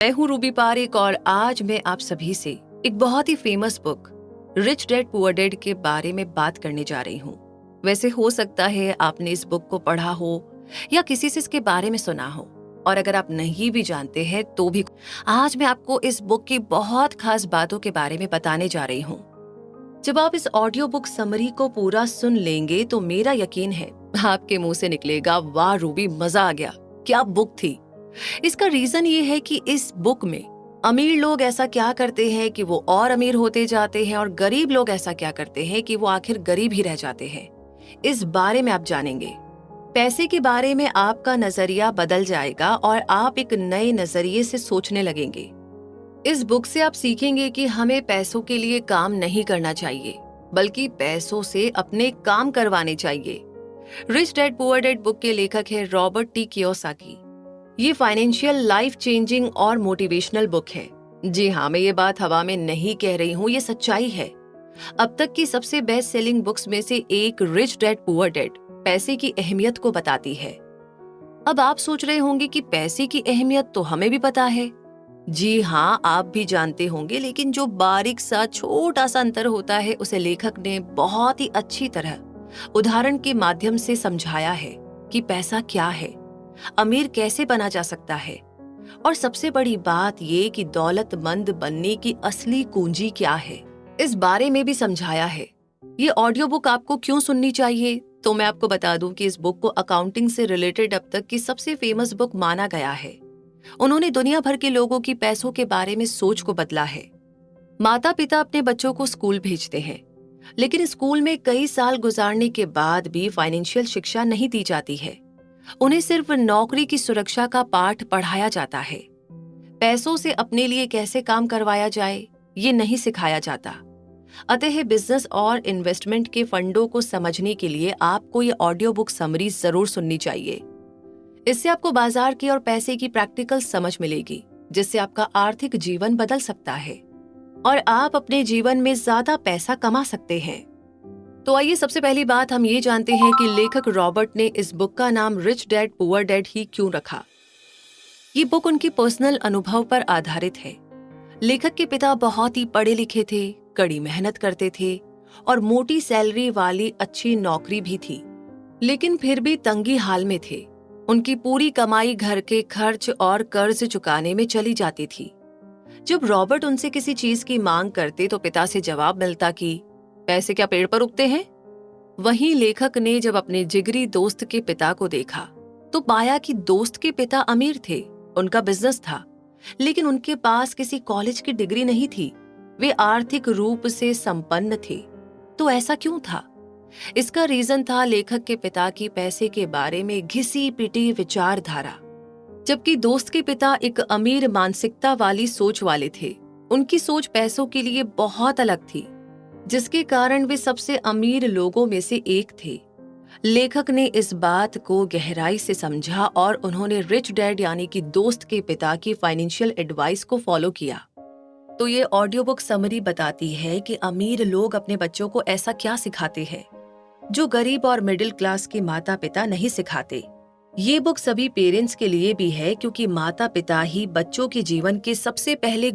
मैं हूँ रूबी पारिक और आज मैं आप सभी से एक बहुत ही famous book rich dad poor dad के बारे में बात करने जा रही हूँ। वैसे हो सकता है आपने इस बुक को पढ़ा हो या किसी से इसके बारे में सुना हो, और अगर आप नहीं भी जानते हैं तो भी आज मैं आपको इस बुक की बहुत खास बातों के बारे में बताने जा रही हूँ। जब आप इस ऑडियो बुक समरी को पूरा सुन लेंगे तो मेरा यकीन है आपके मुंह से निकलेगा, वाह रूबी, मजा आ गया, क्या बुक थी। इसका रीजन ये है कि इस बुक में अमीर लोग ऐसा क्या करते हैं कि वो और अमीर होते जाते हैं और गरीब लोग ऐसा क्या करते हैं कि वो आखिर गरीब ही रह जाते हैं। इस बारे में आप जानेंगे। पैसे के बारे में आपका नजरिया बदल जाएगा और आप एक नए नजरिए से सोचने लगेंगे। इस बुक से आप सीखेंगे कि हमें पैसों के लिए काम नहीं करना चाहिए, बल्कि पैसों से अपने काम करवाने चाहिए। Rich dad poor dad book के लेखक है रॉबर्ट टी कियोसाकी। ये फाइनेंशियल लाइफ चेंजिंग और मोटिवेशनल बुक है। जी हाँ, मैं ये बात हवा में नहीं कह रही हूँ, ये सच्चाई है। अब तक की सबसे बेस्ट सेलिंग बुक्स में से एक रिच डैड पुअर डैड पैसे की अहमियत को बताती है। अब आप सोच रहे होंगे कि पैसे की अहमियत तो हमें भी पता है। जी हाँ, आप भी जानते होंगे, लेकिन जो बारीक सा छोटा सा अंतर होता है उसे लेखक ने बहुत ही अच्छी तरह उदाहरण के माध्यम से समझाया है कि पैसा क्या है, अमीर कैसे बना जा सकता है, और सबसे बड़ी बात ये कि दौलतमंद बनने की असली कुंजी क्या है, इस बारे में भी समझाया है। ये ऑडियो बुक आपको क्यों सुननी चाहिए, तो मैं आपको बता दूं कि इस बुक को अकाउंटिंग से रिलेटेड अब तक की सबसे फेमस बुक माना गया है। उन्होंने दुनिया भर के लोगों की पैसों के बारे में सोच को बदला है। माता पिता अपने बच्चों को स्कूल भेजते हैं, लेकिन स्कूल में कई साल गुजारने के बाद भी फाइनेंशियल शिक्षा नहीं दी जाती है। उन्हें सिर्फ नौकरी की सुरक्षा का पाठ पढ़ाया जाता है। पैसों से अपने लिए कैसे काम करवाया जाए ये नहीं सिखाया जाता। अतः बिजनेस और इन्वेस्टमेंट के फंडों को समझने के लिए आपको ये ऑडियो बुक समरी जरूर सुननी चाहिए। इससे आपको बाजार की और पैसे की प्रैक्टिकल समझ मिलेगी, जिससे आपका आर्थिक जीवन बदल सकता है और आप अपने जीवन में ज्यादा पैसा कमा सकते हैं। तो आइए, सबसे पहली बात हम ये जानते हैं कि लेखक रॉबर्ट ने इस बुक का नाम rich dad poor dad he क्यों रखा। ये बुक उनकी पर्सनल अनुभव पर आधारित है। लेखक के पिता बहुत ही पढ़े लिखे थे, कड़ी मेहनत करते थे और मोटी सैलरी वाली अच्छी नौकरी भी थी, लेकिन फिर भी तंगी हाल में थे। उनकी पूरी कमाई घर के खर्च और कर्ज चुकाने में चली जाती थी। जब रॉबर्ट उनसे किसी चीज की मांग करते तो पिता से जवाब मिलता कि पैसे क्या पेड़ पर उगते हैं। वहीं लेखक ने जब अपने जिगरी दोस्त के पिता को देखा तो पाया कि दोस्त के पिता अमीर थे, उनका बिजनेस था, लेकिन उनके पास किसी कॉलेज की डिग्री नहीं थी। वे आर्थिक रूप से संपन्न थे। तो ऐसा क्यों था? इसका रीजन था लेखक के पिता की पैसे के बारे में घिसी पिटी विचारधारा। जबकि दोस्त के पिता एक अमीर मानसिकता वाली सोच वाले थे, उनकी सोच पैसों के लिए बहुत अलग थी, जिसके कारण वे सबसे अमीर लोगों में से एक थे। लेखक ने इस बात को गहराई से समझा और उन्होंने रिच डैड यानी कि दोस्त के पिता की फाइनेंशियल एडवाइस को फॉलो किया। तो ये ऑडियो बुक समरी बताती है कि अमीर लोग अपने बच्चों को ऐसा क्या सिखाते हैं जो गरीब और मिडिल क्लास के माता पिता नहीं सिखाते। ये बुक सभी पेरेंट्स के लिए भी है, क्योंकि माता पिता ही बच्चों के जीवन के सबसे पहले